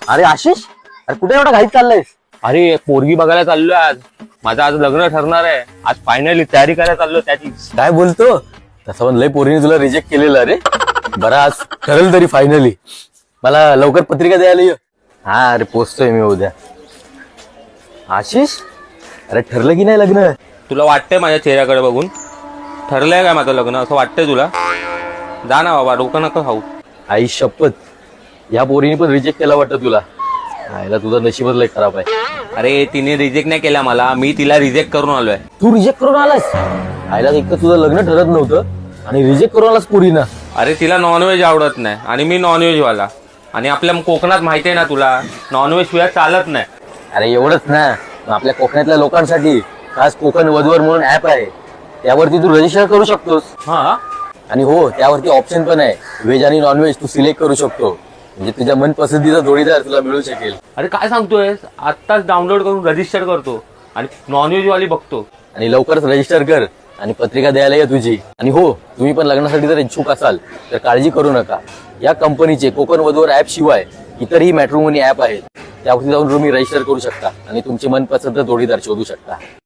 अरे आशिष, अरे कुठे एवढा घाईत चाललायस? अरे पोरगी बघायला चाललोय आज. माझं आज लग्न ठरणार आहे. आज फायनली तयारी करायला चाललो त्याची. काय बोलतो? तसं पण लय पोरीने तुला रिजेक्ट केलेलं अरे. बरं आज ठरेल तरी फायनली. मला लवकर पत्रिका द्यायला ये. हा अरे पोचतोय मी उद्या. आशिष, अरे ठरलं की नाही लग्न? तुला वाटतंय माझ्या चेहऱ्याकडे बघून ठरलंय काय माझं लग्न असं वाटतंय तुला? जा ना बाबा, डोकं नका खाऊ. आई शपथ, या पोरीने पण रिजेक्ट केला वाटतं तुला. आईला तुझं नशीबच लय खराब आहे. अरे तिने रिजेक्ट नाही केला मला, मी तिला रिजेक्ट करून आलोय. तू रिजेक्ट करून आलास? आईला एक तर तुझं लग्न ठरत नव्हतं आणि रिजेक्ट करून आलास पोरीनं. अरे तिला नॉनव्हेज आवडत नाही आणि मी नॉनव्हेज वाला. आणि आपल्या कोकणात माहिती आहे ना तुला, नॉनव्हेज शिवाय चालत नाही. अरे एवढंच ना, आपल्या कोकणातल्या लोकांसाठी खास कोकण वधूवर म्हणून ऍप आहे. त्यावरती तू रजिस्टर करू शकतोस. हा, आणि हो, त्यावरती ऑप्शन पण आहे, व्हेज आणि नॉनव्हेज तू सिलेक्ट करू शकतो. म्हणजे तुझ्या मनपसंतीचा जोडीदार तुला मिळू शकेल. अरे काय सांगतोय, आत्ताच डाउनलोड करून रजिस्टर करतो आणि नॉनव्हेज वाली बघतो. आणि लवकरच रजिस्टर कर आणि पत्रिका द्यायला ये तुझी. आणि हो, तुम्ही पण लग्नासाठी जर इच्छुक असाल तर काळजी करू नका. या कंपनीचे कोकण वधूवर ऍप शिवाय इतरही मॅट्रिमोनी ऍप आहेत. त्यावरती जाऊन तुम्ही रजिस्टर करू शकता आणि तुमची मनपसंत जोडीदार शोधू शकता.